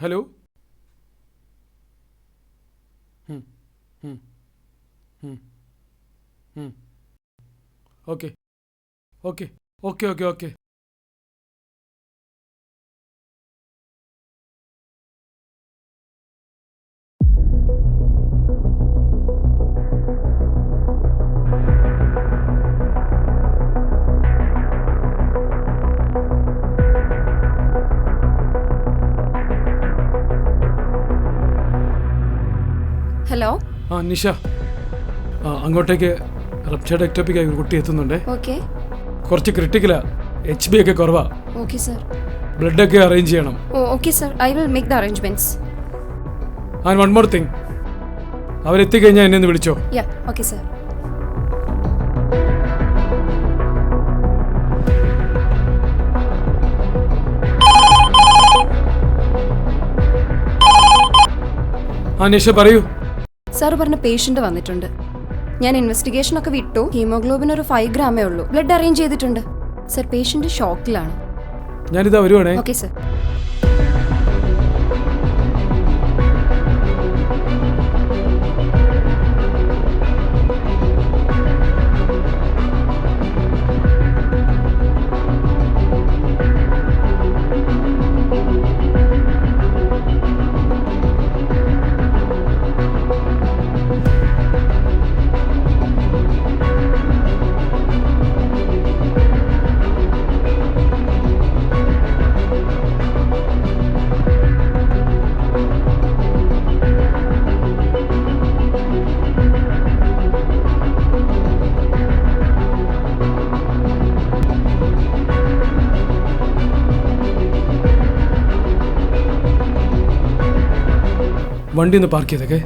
Hello. Okay okay okay okay okay. Hello. Nisha, അങ്ങോട്ടേക്ക് റെപ്റ്റോഡെക്ടോപ്പിക്കായി ഒരു കുട്ടി എത്തുന്നുണ്ട്. ഓക്കെ കുറച്ച് ക്രിട്ടിക്കലാ, HB ഒക്കെ കുറവാ. Okay sir. ബ്ലഡ് ഒക്കെ അറേഞ്ച് ചെയ്യണം. Okay sir, I will make the arrangements. And one more thing, അവരെത്തിക്കഴിഞ്ഞാൽ എന്നെ ഒന്ന് വിളിച്ചോ. Yeah okay sir. നിഷ പറയൂ. സാർ പറഞ്ഞ പേഷ്യന്റ് വന്നിട്ടുണ്ട്. ഞാൻ ഇൻവെസ്റ്റിഗേഷൻ ഒക്കെ വിട്ടു. ഹീമോഗ്ലോബിൻ ഒരു 5 ഗ്രാമേ ഉള്ളൂ. ബ്ലഡ് അറേഞ്ച് ചെയ്തിട്ടുണ്ട്. സർ പേഷ്യന്റ് ഷോക്കിലാണ്. ഞാനിതാ വരുവാണേ. Okay sir. വണ്ടി ഒന്ന് പാർക്ക് ചെയ്തേക്കെ.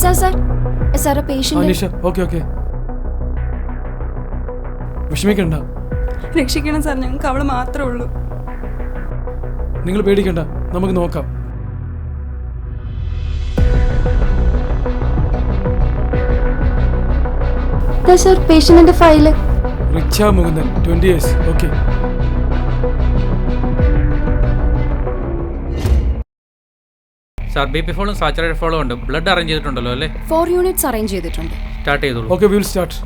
Sir sir sir patient. Nisha okay okay, വിഷമിക്കണ്ട. രക്ഷിക്കണം സാർ, ഞങ്ങൾക്ക് അവള് മാത്രമേ ഉള്ളൂ. നിങ്ങൾ പേടിക്കണ്ട, നമുക്ക് നോക്കാം. സർ പേഷ്യന്റിന്റെ file. Richa Mukundan, 20 years. Okay. Sir BP ഫോളും സാച്ചുറേറ്റഡ് ഫോളും ഉണ്ട്. ബ്ലഡ് അറേഞ്ച് ചെയ്തിട്ടുണ്ടല്ലോ അല്ലേ? 4 യൂണിറ്റ്സ് അറേഞ്ച് ചെയ്തിട്ടുണ്ട്. സ്റ്റാർട്ട് ചെയ്തോളൂ. Okay, will start.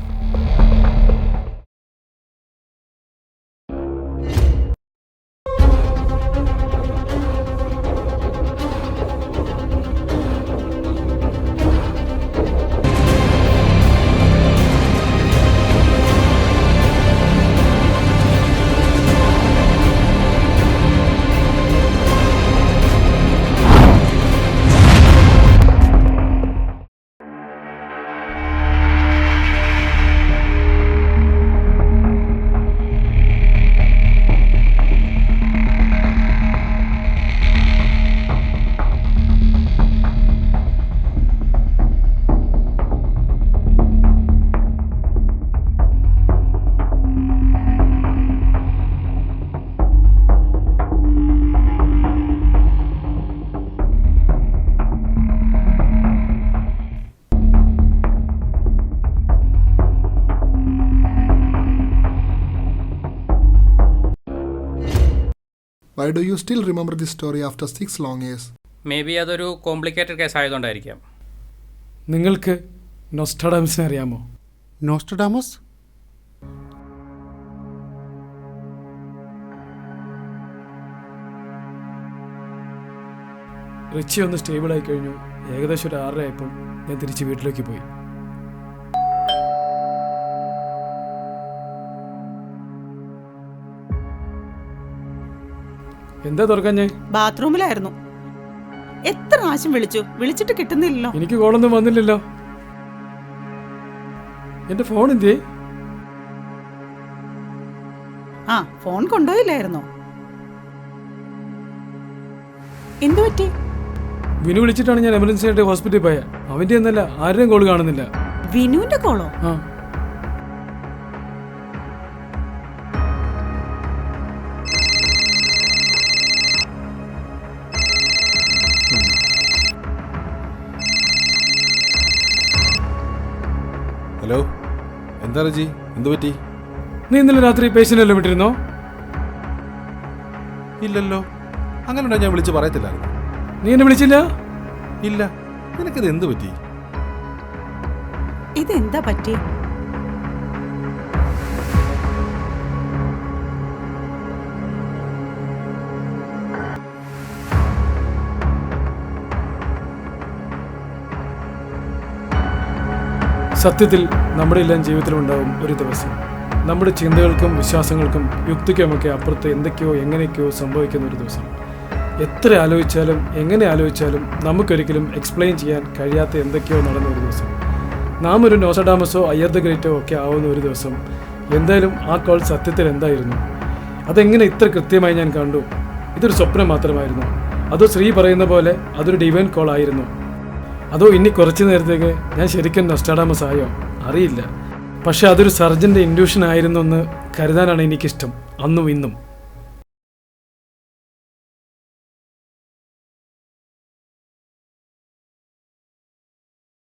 Why do you still remember this story after 6 long years? May be അതൊരു കോംപ്ലിക്കേറ്റഡ് കേസ് ആയതുകൊണ്ടായിരിക്കാം. നിങ്ങൾക്ക് നോസ്ട്രാഡാമസിനെ അറിയാമോ? നോസ്ട്രഡാമസ്? റിച്ചി ഒന്ന് സ്റ്റേബിൾ ആയി കഴിഞ്ഞു. ഏകദേശം ഒരു 6:30 ആയപ്പോൾ ഞാൻ തിരിച്ച് വീട്ടിലേക്ക് പോയി. എന്താ തുറക്കാൻ? ഞാൻ ബാത്റൂമിലായിരുന്നു. എത്ര പ്രാവശ്യം വിളിച്ചിട്ട് കിട്ടുന്നില്ലല്ലോ. എനിക്ക് കോളൊന്നും വന്നില്ലല്ലോ. എന്റെ ഫോൺ എന്തേ? ഫോൺ കൊണ്ടുപോയില്ലായിരുന്നോ? എന്തു പറ്റി? വിനു വിളിച്ചിട്ടാണ് ഞാൻ എമർജൻസി ആയിട്ട് ഹോസ്പിറ്റലിൽ പോയത്. അവന്റെ എന്നല്ല, ആരുടെയും കോൾ കാണുന്നില്ല. വിനുവിന്റെ കോളോ? എന്താ റജി, എന്തു പറ്റി? നീ ഇന്നലെ രാത്രി പേഷ്യൻ്റ് എല്ലാം വിട്ടിരുന്നോ? ഇല്ലല്ലോ, അങ്ങനെ ഞാൻ വിളിച്ച് പറയത്തില്ലായിരുന്നു. നീ എന്നെ വിളിച്ചില്ല? ഇല്ല, നിനക്കിത് എന്തു പറ്റി? ഇതെന്താ പറ്റി? സത്യത്തിൽ നമ്മുടെ എല്ലാം ജീവിതത്തിലുണ്ടാവും ഒരു ദിവസം നമ്മുടെ ചിന്തകൾക്കും വിശ്വാസങ്ങൾക്കും യുക്തിക്കുമൊക്കെ അപ്പുറത്ത് എന്തൊക്കെയോ എങ്ങനെയൊക്കെയോ സംഭവിക്കുന്ന ഒരു ദിവസം. എത്ര ആലോചിച്ചാലും എങ്ങനെ ആലോചിച്ചാലും നമുക്കൊരിക്കലും എക്സ്പ്ലെയിൻ ചെയ്യാൻ കഴിയാത്ത എന്തൊക്കെയോ നടന്ന ഒരു ദിവസം. നാം ഒരു നോസഡാമസോ അയ്യർ ദ ഗ്രേറ്റോ ഒക്കെ ആവുന്ന ഒരു ദിവസം. എന്തായാലും ആ കോൾ സത്യത്തിൽ എന്തായിരുന്നു? അതെങ്ങനെ ഇത്ര കൃത്യമായി ഞാൻ കണ്ടു? ഇതൊരു സ്വപ്നം മാത്രമായിരുന്നു? അതോ ശ്രീ പറയുന്ന പോലെ അതൊരു ഡിവൈൻ കോൾ ആയിരുന്നു? അതോ ഇനി കുറച്ചു നേരത്തേക്ക് ഞാൻ ശരിക്കും നൊസ്റ്റാഡാമസ് ആയോ? അറിയില്ല. പക്ഷെ അതൊരു സർജൻ്റെ ഇൻഡ്യൂഷൻ ആയിരുന്നു എന്ന് കരുതാനാണ് എനിക്കിഷ്ടം, അന്നും ഇന്നും.